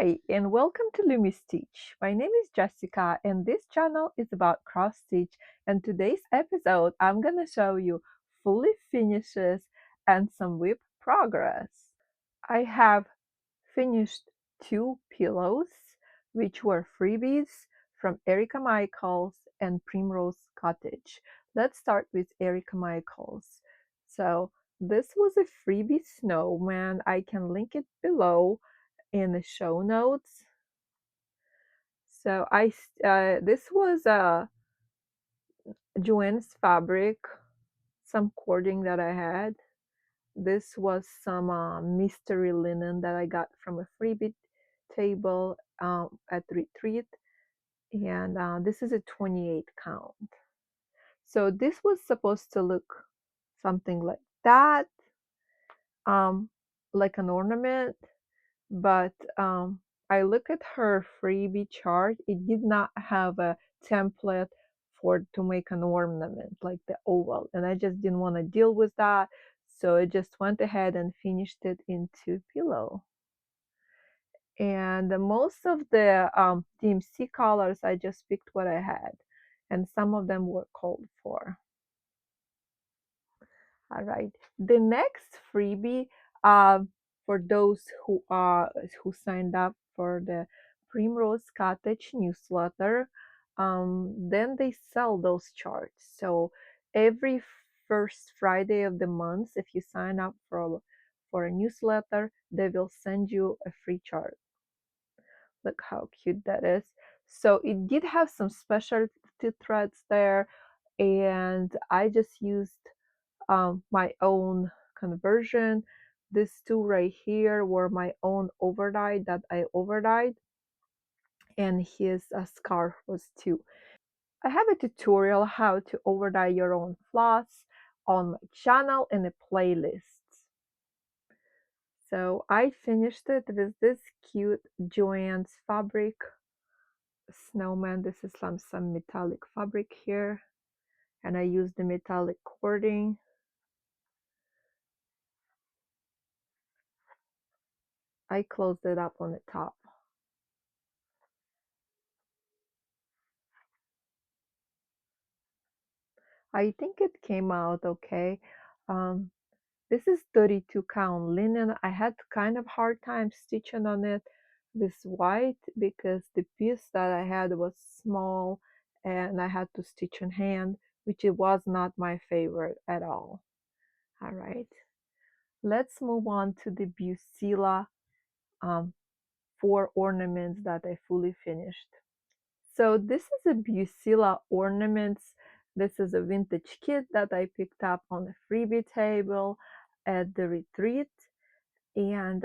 Hi, and welcome to Lumi Stitch. My name is Jessica, and this channel is about cross stitch. And today's episode, I'm gonna show you fully finishes and some whip progress. I have finished 2 pillows, which were freebies from Erica Michaels and Primrose Cottage. Let's start with Erica Michaels. So this was a freebie snowman. I can link it below in the show notes. So this was Joanne's fabric, some cording that I had. This was some mystery linen that I got from a freebie table at Retreat, and this is a 28 count. So this was supposed to look something like that, um, like an ornament, but I look at her freebie chart. It did not have a template for to make an ornament like the oval, and I just didn't want to deal with that, so I just went ahead and finished it into pillow. And most of the DMC colors, I just picked what I had, and some of them were called for. All right, the next freebie, for those who signed up for the Primrose Cottage newsletter, then they sell those charts. So every first Friday of the month, if you sign up for a newsletter, they will send you a free chart. Look how cute that is. So it did have some specialty threads there, and I just used my own conversion. These two right here were my own overdyed that I overdyed, and his scarf was too. I have a tutorial how to overdye your own floss on my channel in the playlists. So I finished it with this cute Joann's fabric snowman. This is some metallic fabric here, and I used the metallic cording. I closed it up on the top. I think it came out okay. Um, this is 32 count linen. I had kind of hard time stitching on it with white because the piece that I had was small and I had to stitch in hand, which it was not my favorite at all. All right, let's move on to the Bucilla 4 ornaments that I fully finished. So this is a Bucilla ornaments. This is a vintage kit that I picked up on the freebie table at the retreat, and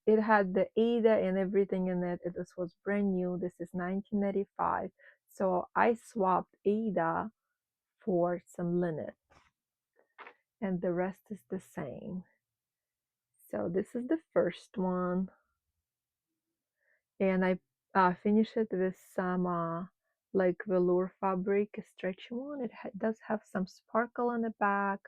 it had the Ada and everything in it. This was brand new. This is 1985. So I swapped Ada for some linen, and the rest is the same. So this is the first one, and I finished it with some like velour fabric, a stretchy one. It does have some sparkle on the back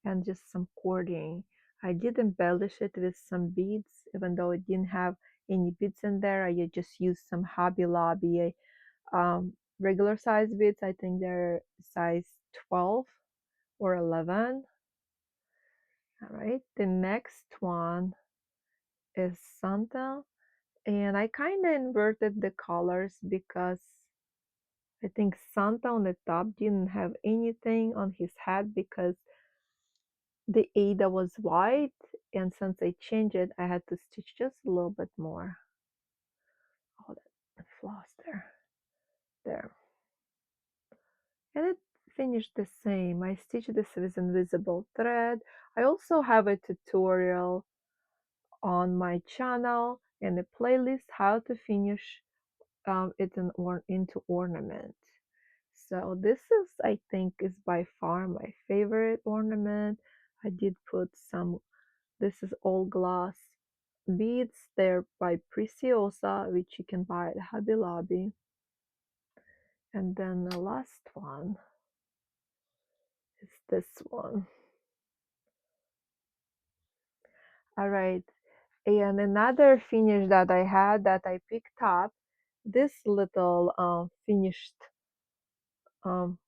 and just some cording. I did embellish it with some beads, even though it didn't have any beads in there. I just used some Hobby Lobby regular size beads. I think they're size 12 or 11. All right, the next one is Santa, and I kind of inverted the colors because I think Santa on the top didn't have anything on his head because the Ada was white, and since I changed it, I had to stitch just a little bit more. Oh, that floss there. And it finished the same. I stitched this with invisible thread. I also have a tutorial on my channel and a playlist how to finish it into ornament. So this is, I think, is by far my favorite ornament. I did put some, this is all glass beads. They're by Preciosa, which you can buy at Hobby Lobby. And then the last one is this one. All right, And another finish that I had that I picked up, this little finished um,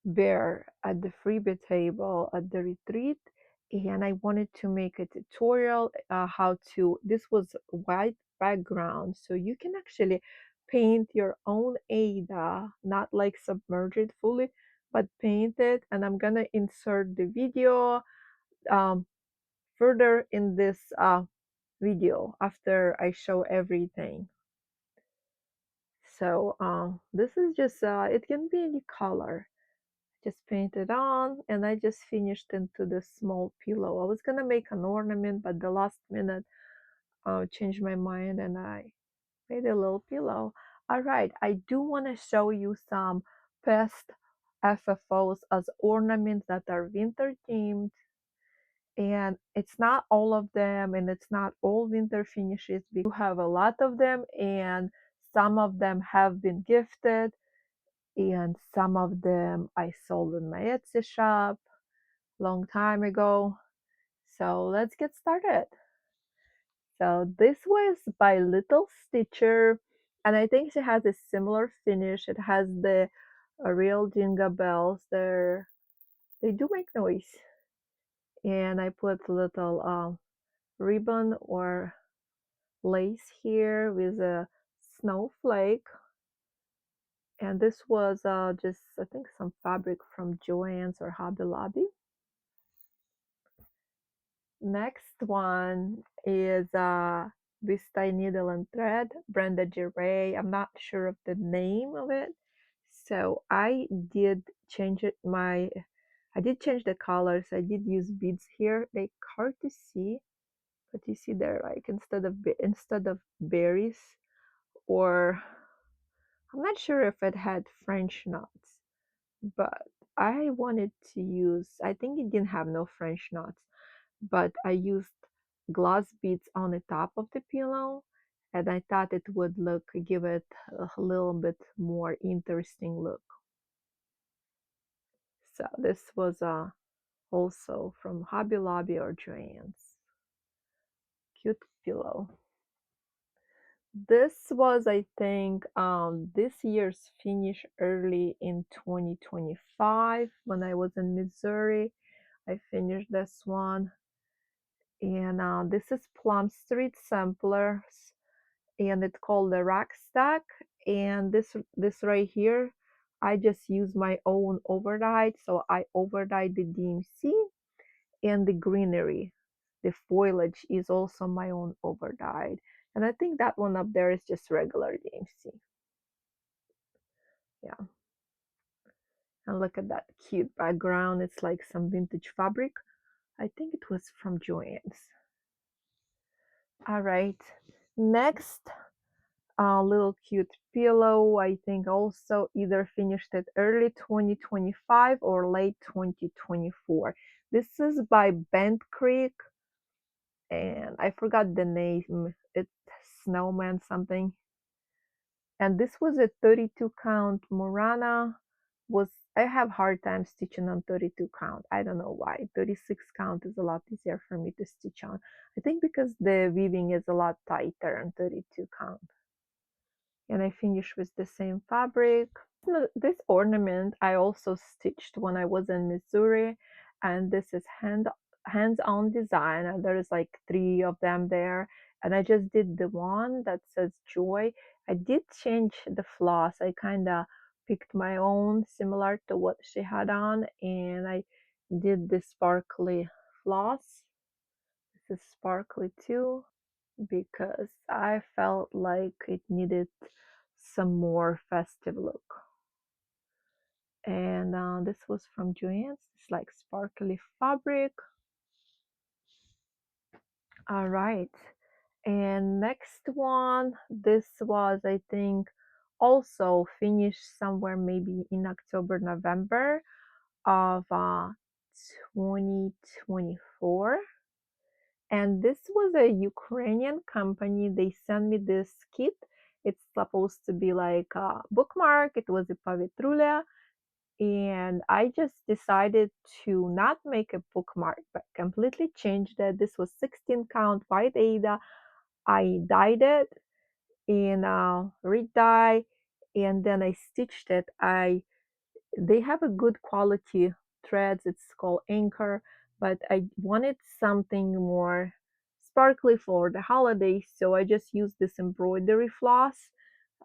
bear at the freebie table at the retreat, and I wanted to make a tutorial how to, this was white background, so you can actually paint your own Ada, not like submerge it fully, but paint it. And I'm gonna insert the video um, further in this video after I show everything. So this is just it can be any color. Just painted on, and I just finished into this small pillow. I was gonna make an ornament, but the last minute changed my mind and I made a little pillow. All right, I do want to show you some past FFOs as ornaments that are winter themed, and it's not all of them, and it's not all winter finishes. We do have a lot of them, and some of them have been gifted, and some of them I sold in my Etsy shop long time ago. So let's get started. So this was by Little Stitcher, and I think she has a similar finish. It has the real jingle bells there. They do make noise. And I put little ribbon or lace here with a snowflake. And this was just, I think, some fabric from Joann's or Hobby Lobby. Next one is Vista Needle and Thread, Brenda Ray. I'm not sure of the name of it. So I did change it I did change the colors. I did use beads here. They hard to see, but you see there, like instead of berries, or I'm not sure if it had French knots, but I wanted to use, I think it didn't have no French knots, but I used gloss beads on the top of the pillow, and I thought it would give it a little bit more interesting look. So this was also from Hobby Lobby or Joann's. Cute pillow. This was, I think, this year's finish early in 2025 when I was in Missouri. I finished this one. And this is Plum Street Samplers, and it's called the Rack Stack. And this right here, I just use my own overdyed. So I overdyed the DMC and the greenery. The foliage is also my own overdyed. And I think that one up there is just regular DMC. Yeah. And look at that cute background. It's like some vintage fabric. I think it was from Joann's. All right. Next, a little cute pillow. I think also either finished it early 2025 or late 2024. This is by Bent Creek, and I forgot the name. It's Snowman something. And this was a 32 count Murana. Was I have hard time stitching on 32 count. I don't know why. 36 count is a lot easier for me to stitch on. I think because the weaving is a lot tighter on 32 count. And I finished with the same fabric. This ornament I also stitched when I was in Missouri, and this is hands-on design, and there's like 3 of them there, and I just did the one that says joy. I did change the floss. I kind of picked my own similar to what she had on, and I did the sparkly floss. This is sparkly too, because I felt like it needed some more festive look. And this was from Joann's. It's like sparkly fabric. All right. And next one, this was, I think, also finished somewhere maybe in October, November of 2024. And this was a Ukrainian company. They sent me this kit. It's supposed to be like a bookmark. It was a Pavitrulia. and I just decided to not make a bookmark, but completely changed it. This was 16 count white Ada. I dyed it in red dye, and then I stitched it. They have a good quality threads. It's called Anchor, but I wanted something more sparkly for the holidays, so I just used this embroidery floss,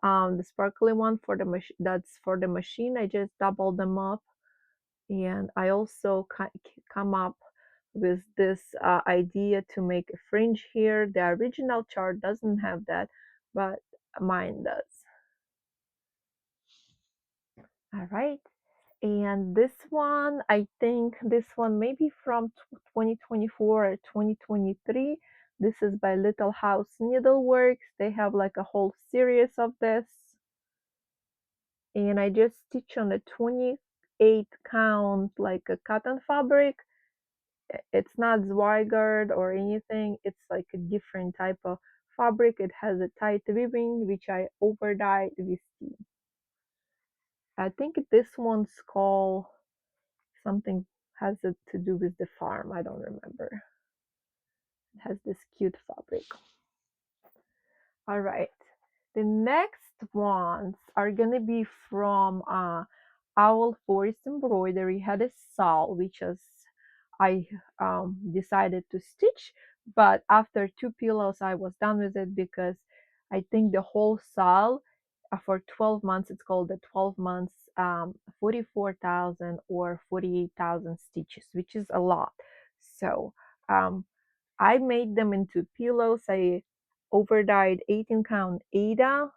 the sparkly one for the that's for the machine. I just doubled them up, and I also come up with this idea to make a fringe here. The original chart doesn't have that, but mine does. All right. And this one, I think this one maybe from 2024 or 2023. This is by Little House Needleworks. They have like a whole series of this. And I just stitch on a 28 count like a cotton fabric. It's not Zweigart or anything. It's like a different type of fabric. It has a tight weaving, which I over dyed with the, I think this one's called something, has it to do with the farm. I don't remember. It has this cute fabric. All right. The next ones are gonna be from Owl Forest Embroidery. Had a saw, which is I decided to stitch, but after two pillows, I was done with it because I think the whole saw for 12 months, it's called the 12 months, 44,000 or 48,000 stitches, which is a lot. So um, I made them into pillows. I over dyed 18 count Ada.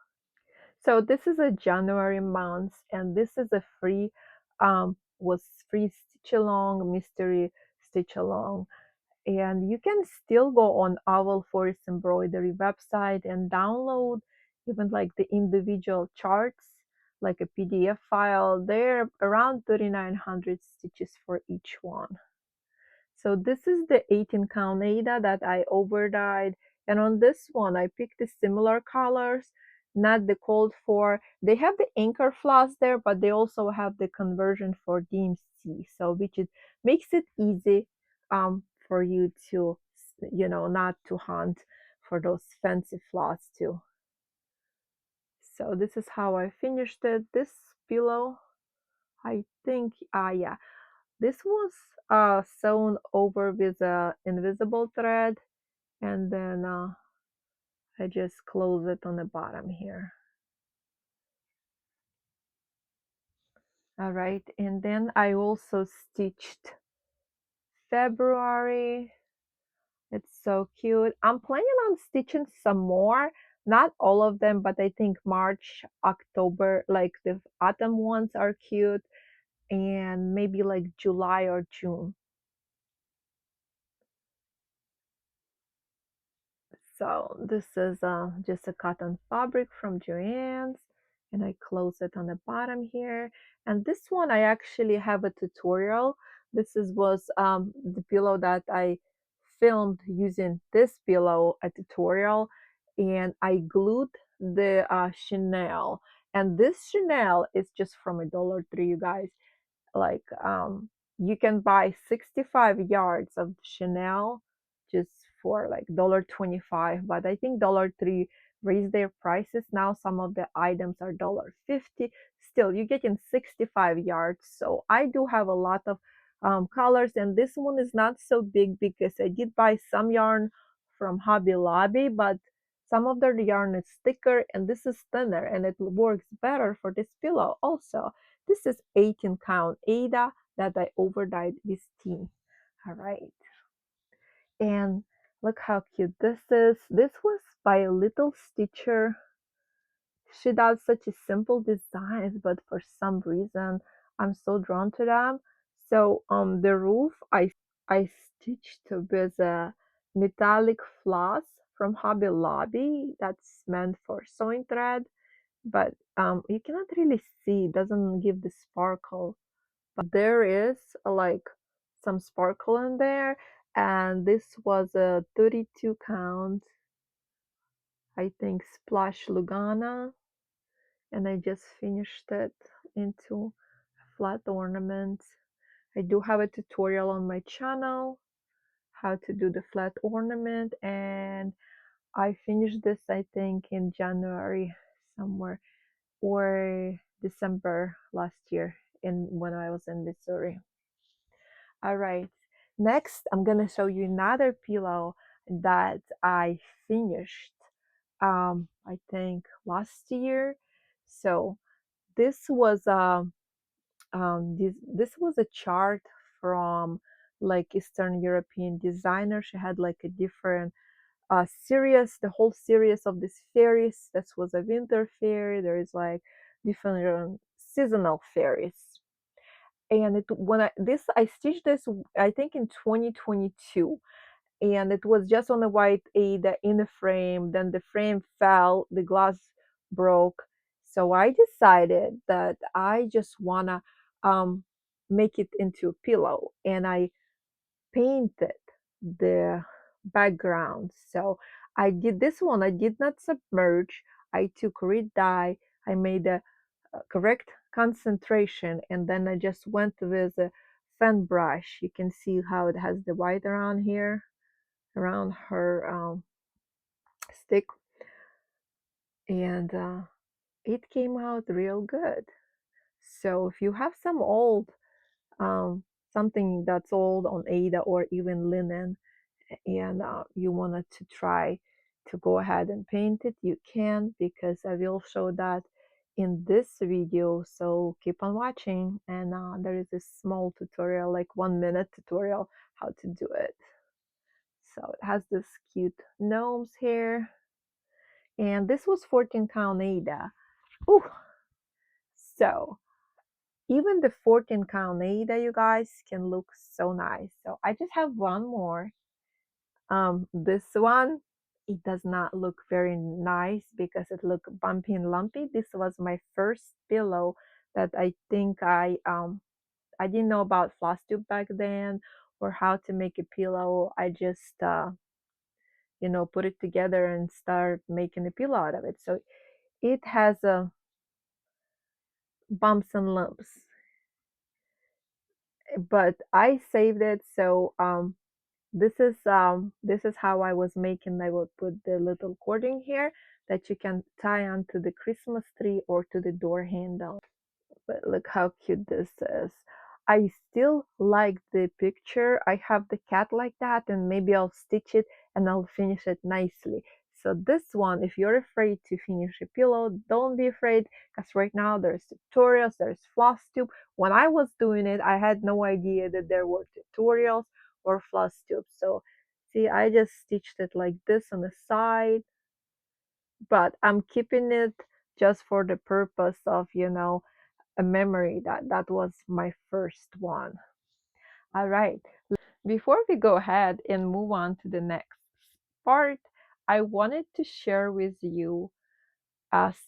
So this is a January month, and this is a free was free stitch along, mystery stitch along. And you can still go on Owl Forest Embroidery website and download even like the individual charts, like a PDF file. They're around 3,900 stitches for each one. So this is the 18 count Ada that I over dyed. And on this one, I picked the similar colors, not the called for. They have the anchor floss there, but they also have the conversion for DMC. So which it makes it easy for you to, not to hunt for those fancy floss too. So this is how I finished it. This pillow, I think, yeah, this was sewn over with a invisible thread, and then I just close it on the bottom here. All right, and then I also stitched February. It's so cute. I'm planning on stitching some more, not all of them, but I think March, October, like the autumn ones are cute, and maybe like July or June. So this is just a cotton fabric from Joann's, and I close it on the bottom here. And this one I actually have a tutorial. This was the pillow that I filmed using this pillow, a tutorial, and I glued the chenille. And this chenille is just from a $1.03, you guys. Like you can buy 65 yards of Chanel just for like $1.25, but I think $1.03 raised their prices now. Some of the items are $1.50. Still, you get in 65 yards. So I do have a lot of colors, and this one is not so big because I did buy some yarn from Hobby Lobby, but some of their yarn is thicker and this is thinner, and it works better for this pillow also. This is 18 count Ada that I over dyed with tea. All right. And look how cute this is. This was by a Little Stitcher. She does such a simple designs, but for some reason I'm so drawn to them. So the roof I stitched with a metallic floss from Hobby Lobby that's meant for sewing thread, but you cannot really see, it doesn't give the sparkle, but there is like some sparkle in there. And this was a 32 count, I think, splash Lugana, and I just finished it into flat ornaments. I do have a tutorial on my channel how to do the flat ornament, and I finished this I think in January somewhere or December last year in when I was in Missouri. All right, next I'm gonna show you another pillow that I finished I think last year. So this was this was a chart from like Eastern European designer. She had like a different series, the whole series of these fairies. This was a winter fairy. There is like different seasonal fairies. And it when I stitched this I think in 2022, and it was just on a white Ada in the frame. Then the frame fell, the glass broke. So I decided that I just wanna um, make it into a pillow, and I painted the background. So I did this one. I did not submerge. I took red dye. I made a correct concentration, and then I just went with a fan brush. You can see how it has the white around here, around her stick, and it came out real good. So if you have some old um, something that's old on Ada or even linen, and you wanted to try to go ahead and paint it, you can, because I will show that in this video. So keep on watching, and there is a small tutorial, like 1 minute tutorial how to do it. So it has this cute gnomes here, and this was 14 count Ada. Ooh. So even the 14 count Ada, you guys, can look so nice. So I just have one more. This one, it does not look very nice because it look bumpy and lumpy. This was my first pillow that I think I didn't know about Flosstube back then, or how to make a pillow. I just put it together and start making a pillow out of it. So it has bumps and lumps, but I saved it. So this is how I was making. I will put the little cording here that you can tie onto the Christmas tree or to the door handle. But look how cute this is. I still like the picture. I have the cat like that, and maybe I'll stitch it and I'll finish it nicely. So this one, if you're afraid to finish a pillow, don't be afraid, because right now there's tutorials, there's Flosstube. When I was doing it, I had no idea that there were tutorials or Flosstube. So see, I just stitched it like this on the side, but I'm keeping it just for the purpose of, a memory that that was my first one. All right. Before we go ahead and move on to the next part, I wanted to share with you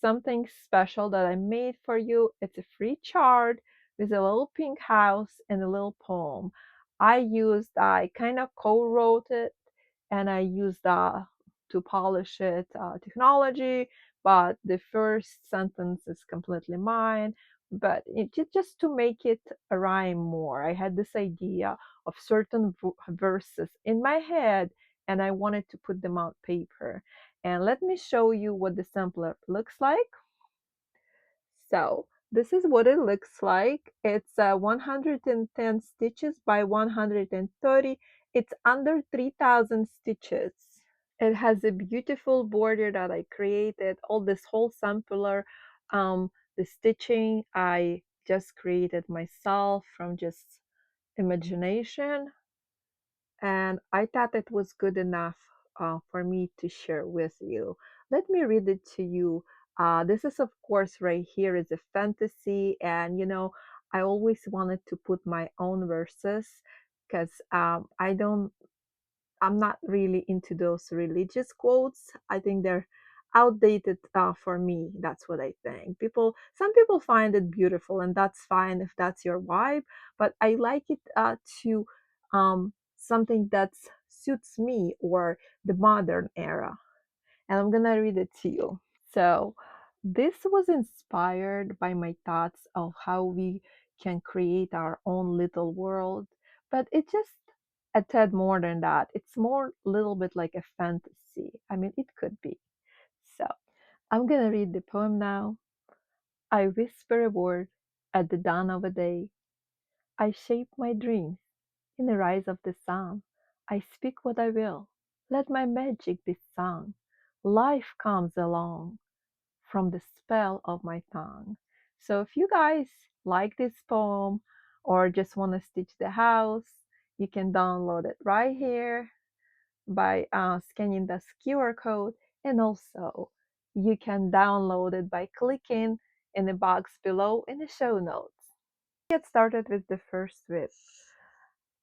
something special that I made for you. It's a free chart with a little pink house and a little poem. I kind of co-wrote it, and I used to polish it technology, but the first sentence is completely mine. But just to make it rhyme more, I had this idea of certain verses in my head, and I wanted to put them on paper. And let me show you what the sampler looks like. So this is what it looks like. It's 110 stitches by 130. It's under 3,000 stitches. It has a beautiful border that I created. All this whole sampler, the stitching I just created myself from just imagination, and I thought it was good enough for me to share with you. Let me read it to you. This is, of course, right here is a fantasy, and I always wanted to put my own verses, because I'm not really into those religious quotes. I think they're outdated for me. That's what I think. Some people find it beautiful, and that's fine if that's your vibe. But I like it to something that suits me or the modern era. And I'm gonna read it to you. So this was inspired by my thoughts of how we can create our own little world. But it's just a tad more than that. It's more little bit like a fantasy. I mean, it could be. So I'm gonna read the poem now. I whisper a word at the dawn of a day. I shape my dreams in the rise of the sun. I speak what I will. Let my magic be sung. Life comes along from the spell of my tongue. So if you guys like this poem or just want to stitch the house, you can download it right here by scanning this QR code, and also you can download it by clicking in the box below in the show notes. Get started with the first whip.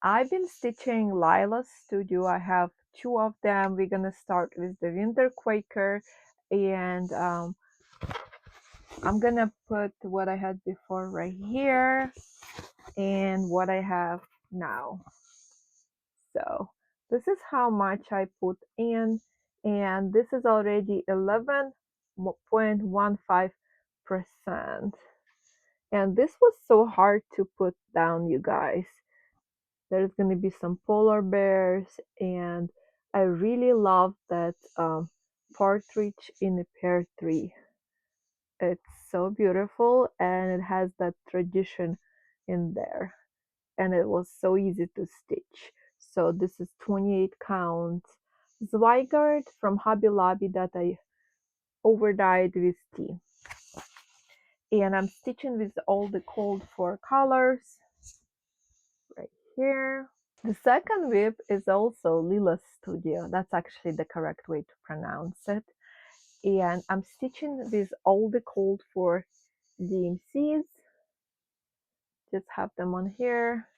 I've been stitching Lila's Studio. I have two of them. We're gonna start with the Winter Quaker, and I'm gonna put what I had before right here and what I have now. So this is how much I put in, and this is already 11.15%. And this was so hard to put down, you guys. There's going to be some polar bears, and I really love that partridge in a pear tree. It's so beautiful, and it has that tradition in there, and it was so easy to stitch. So this is 28 count Zweigart from Hobby Lobby that I overdyed with tea. And I'm stitching with all the cold for colors right here. The second whip is also Lila's Studio. That's actually the correct way to pronounce it. And I'm stitching with all the cold for DMCs. Just have them on here.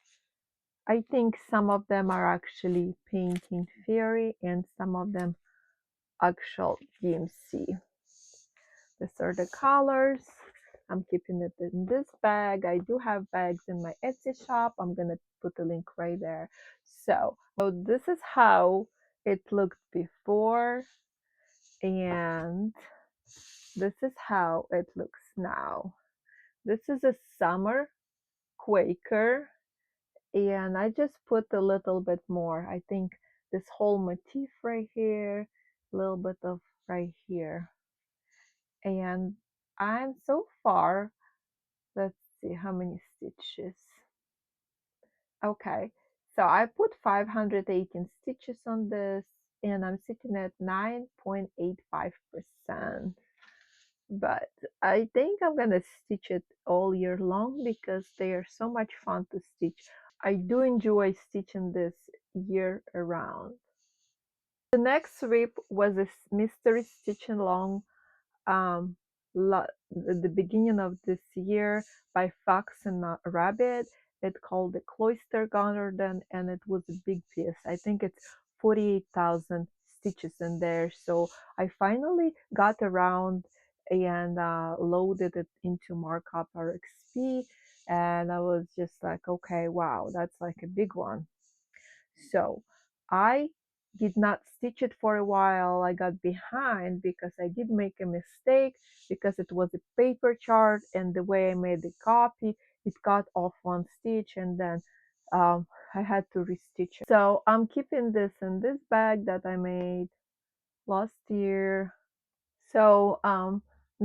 I think some of them are actually Painting Fairy and some of them actual DMC. These are the colors. I'm keeping it in this bag. I do have bags in my Etsy shop. I'm gonna put the link right there. So this is how it looked before, and this is how it looks now. This is a summer Quaker, and I just put a little bit more. I think this whole motif right here, a little bit of right here. And I'm so far, let's see how many stitches. Okay, so I put 518 stitches on this, and I'm sitting at 9.85%. But I think I'm gonna stitch it all year long because they are so much fun to stitch. I do enjoy stitching this year around. The next sweep was a mystery stitch along the beginning of this year by Fox and Rabbit. It called the Cloister Garden, and it was a big piece. I think it's 48,000 stitches in there. So I finally got around and loaded it into Markup RXP, and I was just like, okay, wow, that's like a big one. So I did not stitch it for a while. I got behind because I did make a mistake because it was a paper chart, and the way I made the copy, it got off one stitch, and then I had to restitch it. So I'm keeping this in this bag that I made last year. So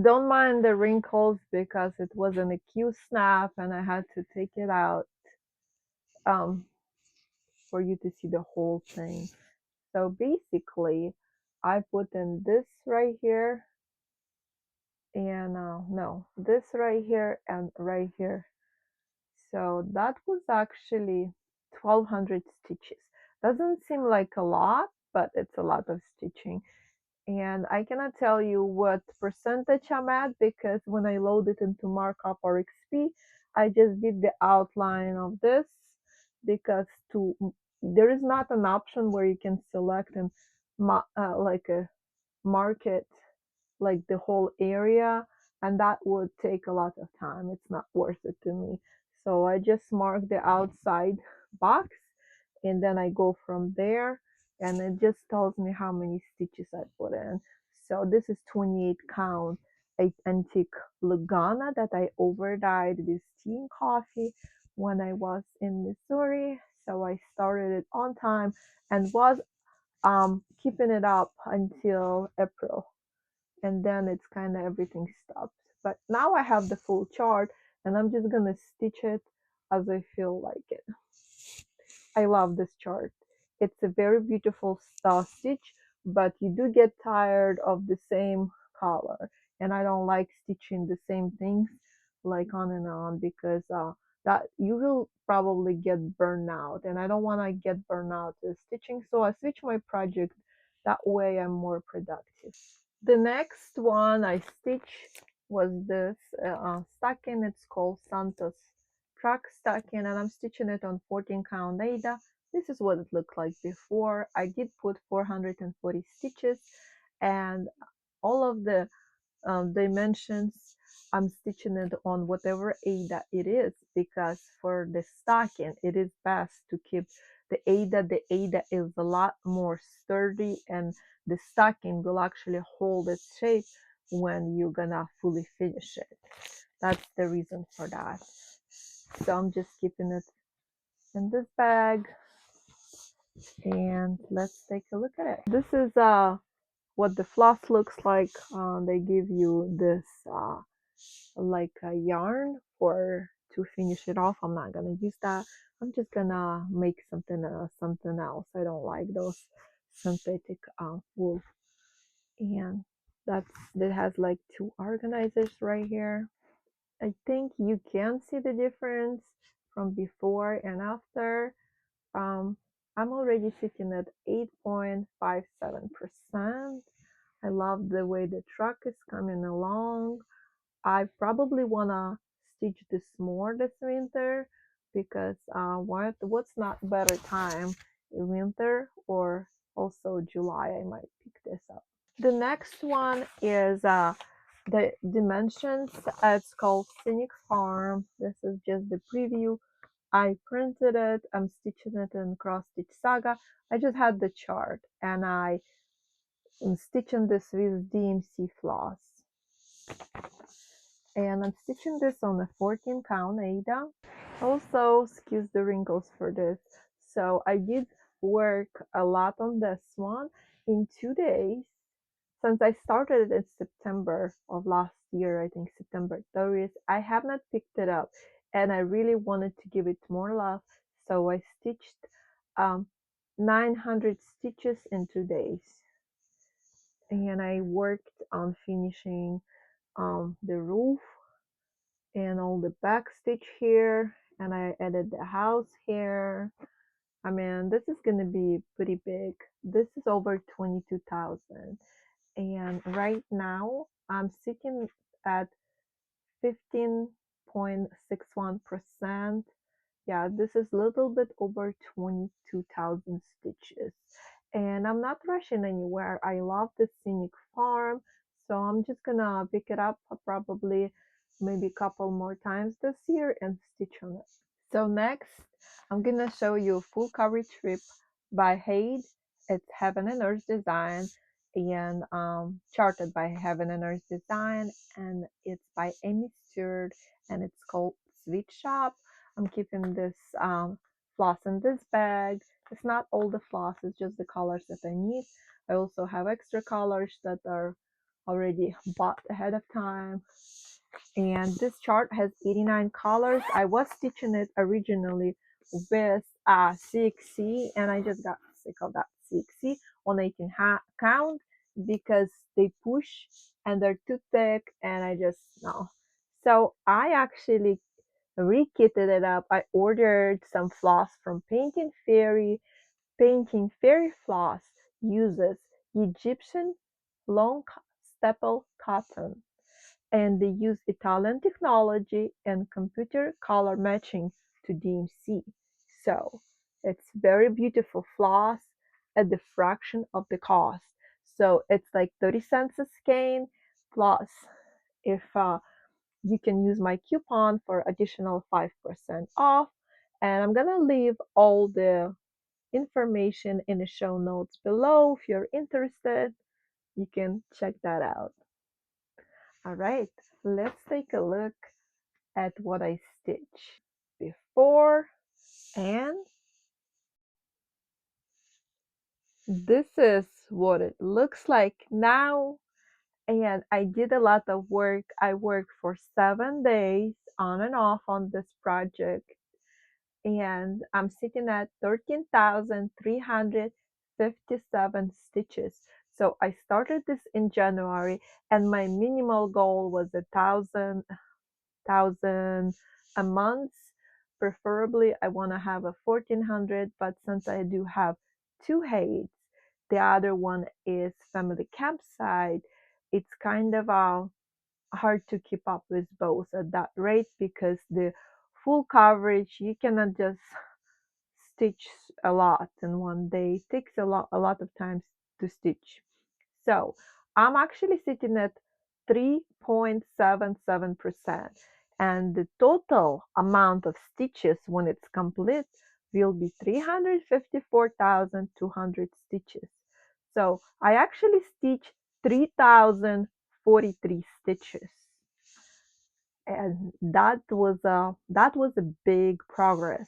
don't mind the wrinkles because it wasn't a cute snap and I had to take it out for you to see the whole thing. So basically, I put in this right here, and no, this right here and right here. So that was actually 1200 stitches. Doesn't seem like a lot, but it's a lot of stitching. And I cannot tell you what percentage I'm at because when I load it into Markup or XP, I just did the outline of this because there is not an option where you can select and like a market like the whole area, and that would take a lot of time. It's not worth it to me. So I just mark the outside box, and then I go from there, and it just tells me how many stitches I put in. So this is 28 count, a antique Lugana that I overdyed with tea and coffee when I was in Missouri. So I started it on time and was keeping it up until April, and then it's kind of everything stopped. But now I have the full chart, and I'm just gonna stitch it as I feel like it. I love this chart. It's a very beautiful stitch, but you do get tired of the same color, and I don't like stitching the same things like on and on, because that you will probably get burned out, and I don't want to get burned out with stitching, so I switch my project. That way I'm more productive. The next one I stitched was this stocking. It's called Santa's Truck Stocking, and I'm stitching it on 14 count Aida. This is what it looked like before. I did put 440 stitches, and all of the dimensions, I'm stitching it on whatever Aida it is, because for the stocking it is best to keep the Aida. The Aida is a lot more sturdy, and the stocking will actually hold its shape when you're gonna fully finish it. That's the reason for that. So I'm just keeping it in this bag, and let's take a look at it. This is what the floss looks like. They give you this like a yarn for to finish it off. I'm not gonna use that. I'm just gonna make something else. I don't like those synthetic wool. And that has like two organizers right here. I think you can see the difference from before and after. um I'm already sitting at 8.57%. I love the way the truck is coming along. I probably wanna stitch this more this winter, because what's not better time in winter, or also July I might pick this up. The next one is the dimensions. It's called Scenic Farm. This is just the preview. I printed it. I'm stitching it in Cross Stitch Saga. I just had the chart, and I'm stitching this with DMC floss. And I'm stitching this on a 14 count Aida. Also, excuse the wrinkles for this. So I did work a lot on this one in 2 days. Since I started it in September of last year, I think September 30th, I have not picked it up, and I really wanted to give it more love. So I stitched um, 900 stitches in 2 days. And I worked on finishing the roof and all the back stitch here, and I added the house here. I mean, this is gonna be pretty big. This is over 22,000, and right now I'm sitting at 15.61%. Yeah, this is a little bit over 22,000 stitches, and I'm not rushing anywhere. I love the Scenic Farm, so I'm just gonna pick it up probably maybe a couple more times this year and stitch on it. So next, I'm gonna show you a full coverage strip by Haid. It's Heaven and Earth Design, and charted by Heaven and Earth Design, and it's by Amy Stewart, and it's called Sweet Shop. I'm keeping this floss in this bag. It's not all the floss, it's just the colors that I need. I also have extra colors that are already bought ahead of time. And this chart has 89 colors. I was stitching it originally with CXC, and I just got sick of that CXC on 18 count, because they push and they're too thick, and I just no. So I actually rekitted it up. I ordered some floss from Painting Fairy. Painting Fairy floss uses Egyption long staple cotton, and they use Italian technology and computer color matching to DMC. So it's very beautiful floss at the fraction of the cost. So it's like 30 cents a skein, plus if you can use my coupon for additional 5% off. And I'm gonna leave all the information in the show notes below. If you're interested, you can check that out. All right, let's take a look at what I stitched before, and this is what it looks like now. And I did a lot of work. I worked for 7 days on and off on this project, and I'm sitting at 13,357 stitches. So I started this in January, and my minimal goal was 1,000 a month. Preferably, I want to have a 1,400, but since I do have two heights, the other one is family campsite, it's kind of hard to keep up with both at that rate because the full coverage, you cannot just stitch a lot in one day. It takes a lot of times to stitch. So I'm actually sitting at 3.77%, and the total amount of stitches when it's complete will be 354,200 stitches. So I actually stitched 3,043 stitches, and that was a big progress.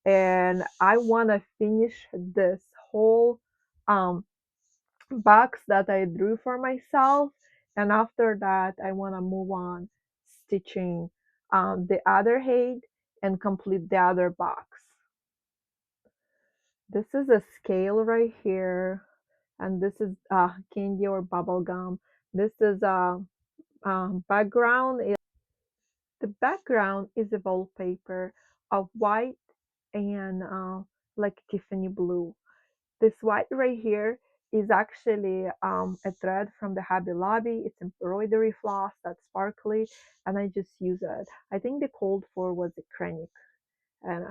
And I want to finish this whole um, box that I drew for myself, and after that I want to move on stitching the other head and complete the other box. This is a scale right here, and this is candy or bubble gum. This is a background. The background is a wallpaper of white and like Tiffany blue. This white right here is actually a thread from the Hobby Lobby. It's embroidery floss that's sparkly, and I just use it. I think the called for was acrylic, and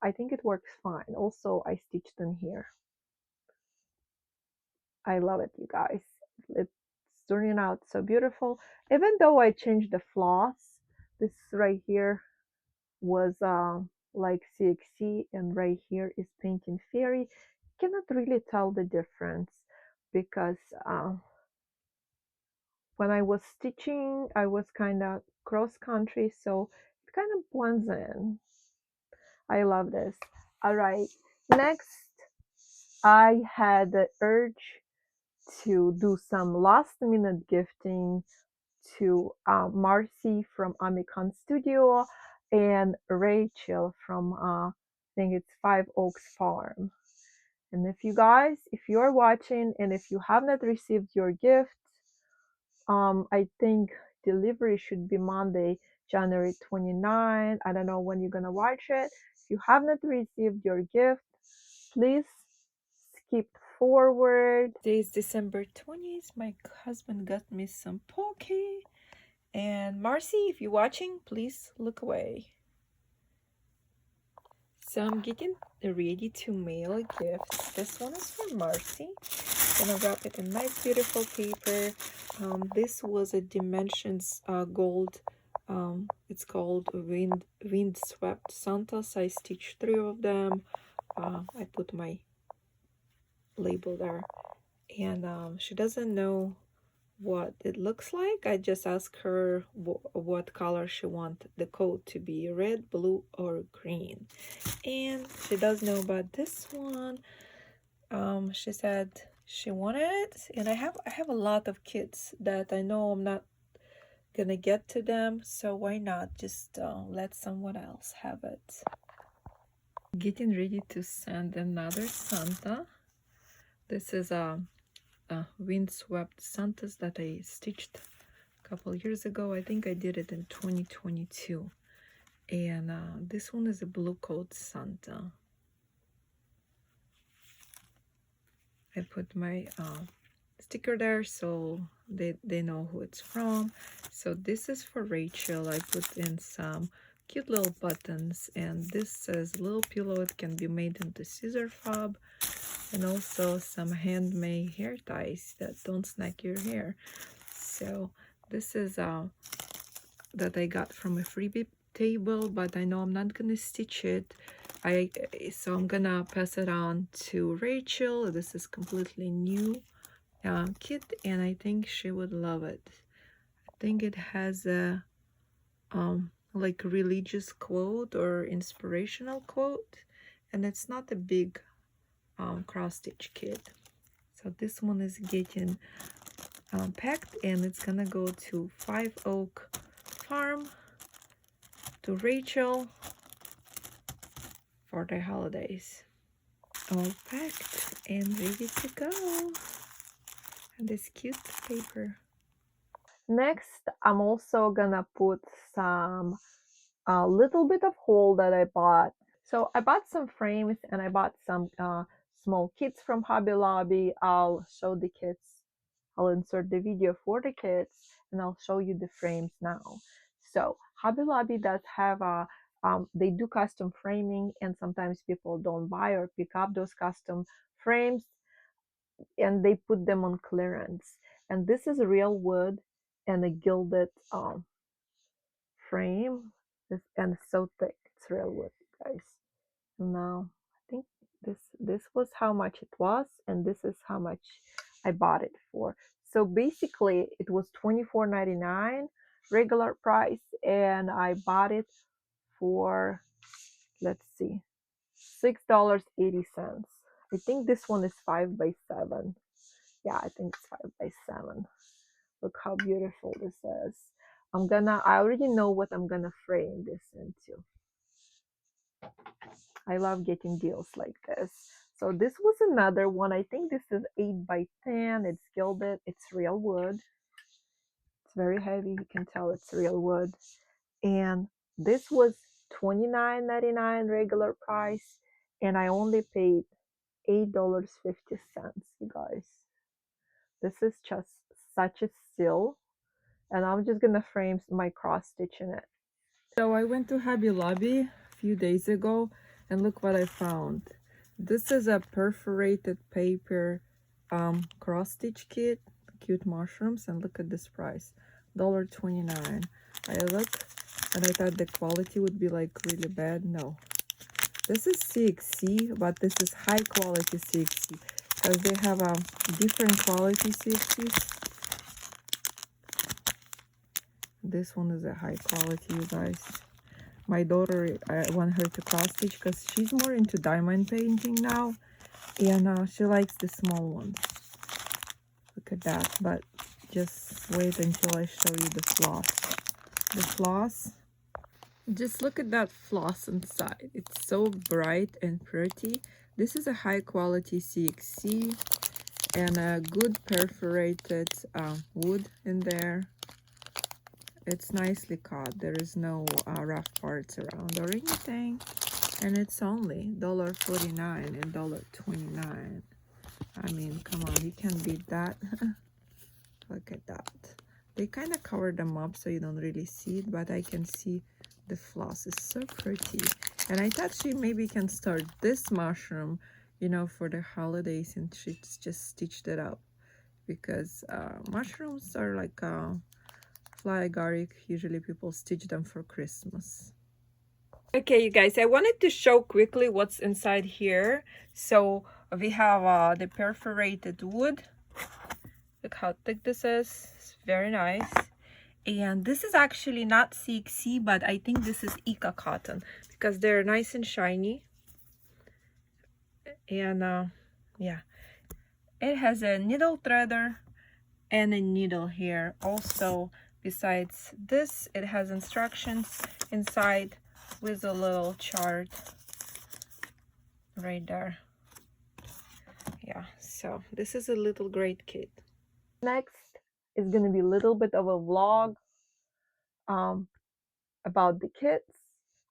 I think it works fine. Also, I stitched in here. I love it, you guys. It's turning out so beautiful. Even though I changed the floss, this right here was like CXC, and right here is Painting Fairy. Cannot really tell the difference because when I was stitching, I was kind of cross country, so it kind of blends in. I love this. All right, next I had the urge to do some last minute gifting to Marcy from Amicon Studio and Rachael from I think it's Five Oaks Farm. And if you're watching and if you have not received your gift, I think delivery should be Monday, January 29. I don't know when you're gonna watch it. If you have not received your gift, please skip forward. Today is December 20th. My husband got me some poke. And Marcy, if you're watching, please look away. So I'm getting ready to mail a gift. This one is for Marcy. I'm gonna wrap it in nice, beautiful paper. This was a Dimensions gold. It's called Wind Swept Santas. I stitched 3 of them. I put my label there, and she doesn't know what it looks like. I just asked her what color she wants the coat to be, red, blue, or green. And she does know about this one. She said she wanted it, and I have a lot of kits that I know I'm not gonna get to them, so why not just let someone else have it. Getting ready to send another Santa. This is a windswept Santas that I stitched a couple years ago. I think I did it in 2022. And this one is a blue coat Santa. I put my sticker there so they know who it's from. So this is for Rachael. I put in some cute little buttons, and this says little pillow. It can be made into scissor fob, and also some handmade hair ties that don't snag your hair. So this is that I got from a freebie table, but I know I'm not gonna stitch it. So I'm gonna pass it on to Rachael. This is completely new kit, and I think she would love it. think it has a like religious quote or inspirational quote, and it's not a big cross stitch kit. So this one is getting packed, and it's gonna go to Five Oak Farm to Rachael for the holidays. All packed and ready to go. And this cute paper. Next, I'm also gonna put some a little bit of hole that I bought. So I bought some frames and I bought some small kits from Hobby Lobby. I'll show the kits. I'll insert the video for the kits and I'll show you the frames now. So Hobby Lobby does have a they do custom framing, and sometimes people don't buy or pick up those custom frames and they put them on clearance. And this is real wood and a gilded frame, and it's so thick. It's real wood, guys. Now I think this was how much it was, and this is how much I bought it for. So basically it was $24.99 regular price, and I bought it for, let's see, $6.80. I think this one is 5x7. Yeah, I think it's 5x7. Look how beautiful this is. I already know what I'm gonna frame this into. I love getting deals like this. So this was another one. I think this is 8x10. It's gilded. It's real wood. It's very heavy. You can tell it's real wood. And this was $29.99 regular price, and I only paid $8.50, you guys. This is just such a steal, and I'm just gonna frame my cross stitch in it. So I went to Hobby Lobby a few days ago, and look what I found. This is a perforated paper cross stitch kit, cute mushrooms, and look at this price, $1.29. I looked and I thought the quality would be like really bad. No, this is CXC, but this is high quality CXC because they have a different quality CXCs. This one is a high quality, you guys. My daughter, I want her to cross stitch because she's more into diamond painting now, and she likes the small ones. Look at that. But just wait until I show you the floss. The floss, just look at that floss inside. It's so bright and pretty. This is a high quality CXC and a good perforated wood in there. It's nicely cut. There is no rough parts around or anything. And it's only $1.49 and $1.29. I mean, come on, you can beat that. Look at that. They kind of cover them up so you don't really see it, but I can see the floss is so pretty. And I thought she maybe can start this mushroom, you know, for the holidays, and she's just stitched it up. Because mushrooms are like fly agaric. Usually people stitch them for Christmas. Okay, you guys, I wanted to show quickly what's inside here. So we have the perforated wood. Look how thick this is. It's very nice. And this is actually not CXC, but I think this is Ika cotton because they're nice and shiny. And yeah, it has a needle threader and a needle here. Also, besides this, it has instructions inside with a little chart right there. Yeah, so this is a little great kit. Next is going to be a little bit of a vlog about the kits.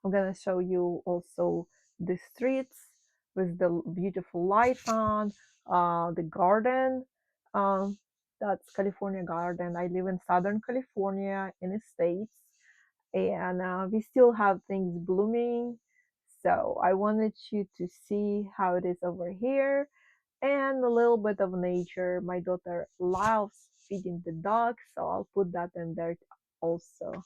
I'm going to show you also the streets with the beautiful light on, the garden. That's California garden. I live in Southern California in the States, and we still have things blooming. So I wanted you to see how it is over here and a little bit of nature. My daughter loves feeding the dogs, so I'll put that in there also.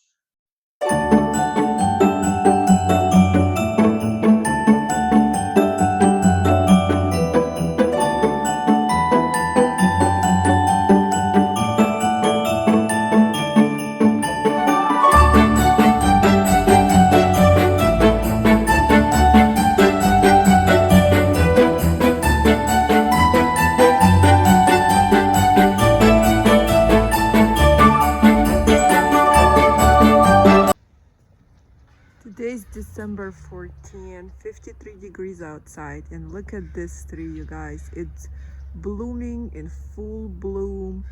December 14, 53 degrees outside, and look at this tree, you guys. It's blooming in full bloom,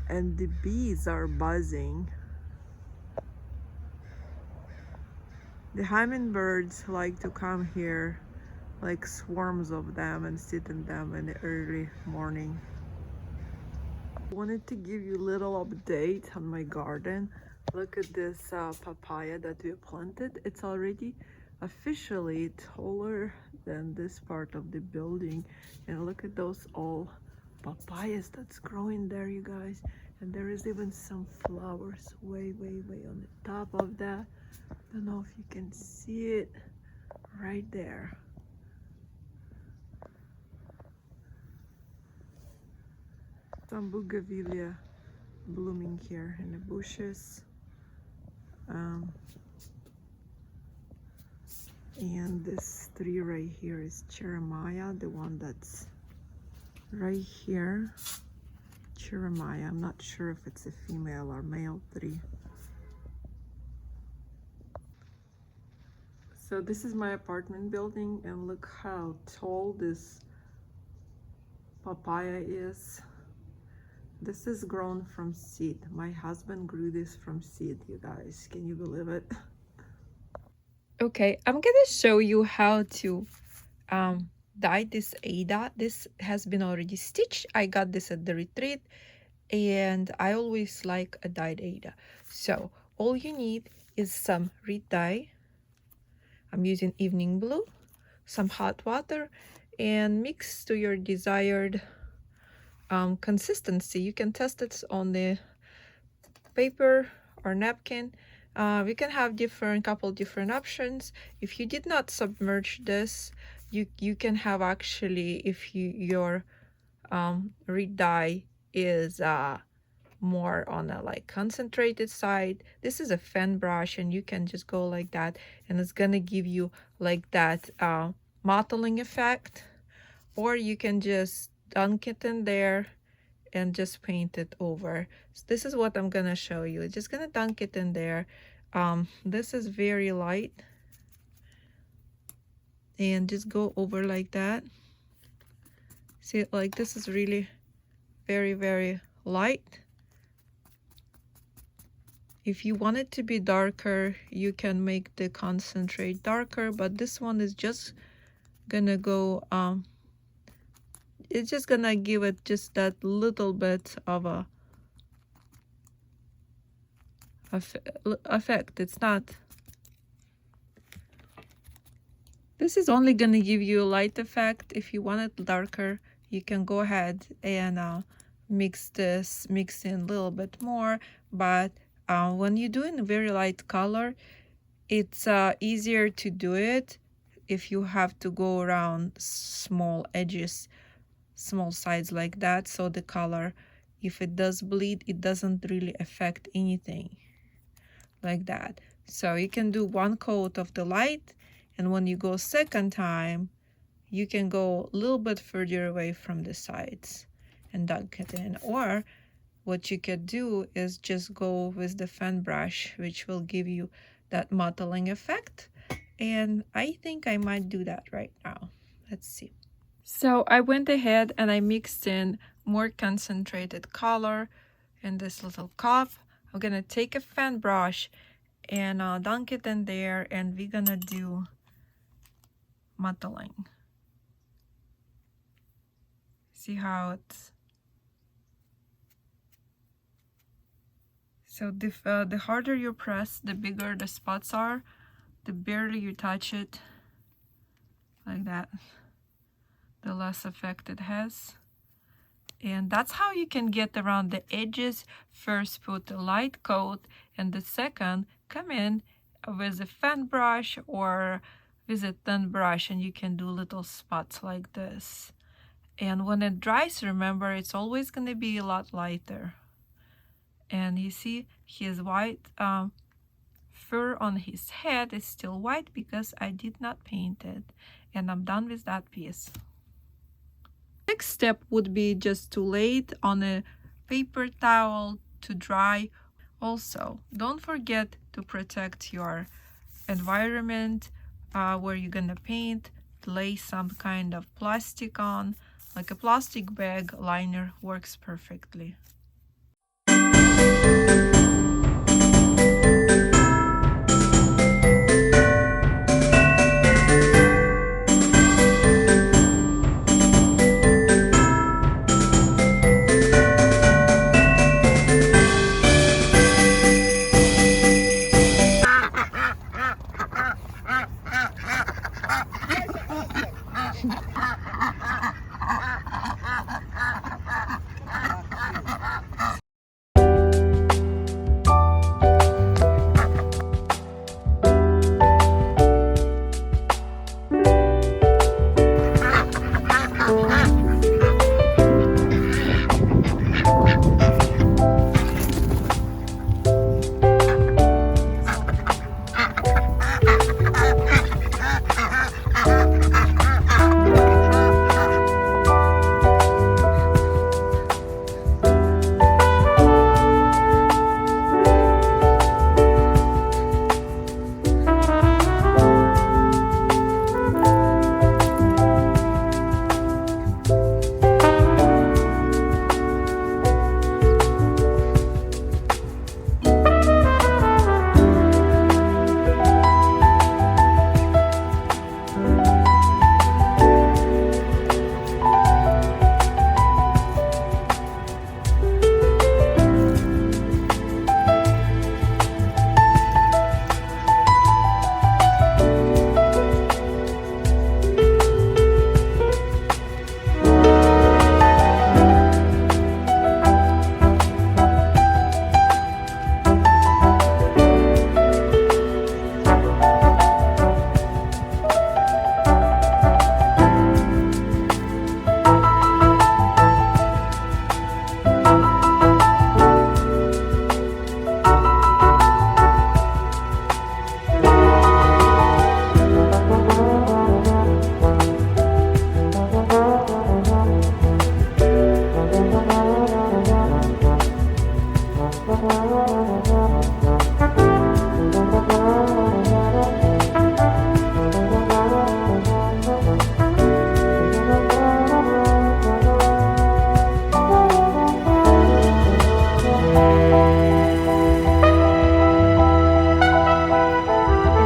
and the bees are buzzing. The hummingbirds like to come here, like swarms of them, and sit in them in the early morning. I wanted to give you a little update on my garden. Look at this papaya that we planted. It's already officially taller than this part of the building, and look at those all papayas that's growing there, you guys. And there is even some flowers way on the top of that. Don't know if you can see it right there. Some bougainvillea blooming here in the bushes. And this tree right here is Jeremiah, the one that's right here. Jeremiah, I'm not sure if it's a female or male tree. So this is my apartment building, and look how tall this papaya is. This is grown from seed. My husband grew this from seed, you guys. Can you believe it? Okay, I'm gonna show you how to dye this Ada. This has been already stitched. I got this at the retreat, and I always like a dyed Ada. So all you need is some reed dye. I'm using evening blue, some hot water, and mix to your desired consistency. You can test it on the paper or napkin. We can have couple different options. If you did not submerge this, you can have actually, if your reed dye is more on a like concentrated side, this is a fan brush, and you can just go like that, and it's gonna give you like that mottling effect. Or you can just dunk it in there and just paint it over. So this is what I'm gonna show you. Just gonna dunk it in there. This is very light, and just go over like that. See, like this is really very light. If you want it to be darker, you can make the concentrate darker, but this one is just gonna go it's just gonna give it just that little bit of a effect. It's not, this is only gonna give you a light effect. If you want it darker, you can go ahead and mix in a little bit more. But when you're doing a very light color, it's easier to do it if you have to go around small edges, small sides like that, so the color, if it does bleed, it doesn't really affect anything like that. So you can do one coat of the light, and when you go second time, you can go a little bit further away from the sides and dunk it in. Or what you could do is just go with the fan brush, which will give you that mottling effect. And I think I might do that right now. Let's see. So I went ahead and I mixed in more concentrated color in this little cup. I'm gonna take a fan brush and dunk it in there, and we're gonna do mottling. See how it's, so the harder you press, the bigger the spots are. The barely you touch it like that, the less effect it has. And that's how you can get around the edges. First put a light coat, and the second come in with a fan brush or with a thin brush, and you can do little spots like this. And when it dries, remember, it's always going to be a lot lighter. And you see his white fur on his head is still white because I did not paint it. And I'm done with that piece. Next step would be just to lay it on a paper towel to dry. Also, don't forget to protect your environment where you're gonna paint, lay some kind of plastic on, like a plastic bag liner works perfectly.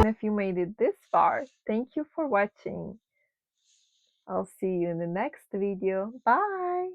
If you made it this far, thank you for watching. I'll see you in the next video. Bye!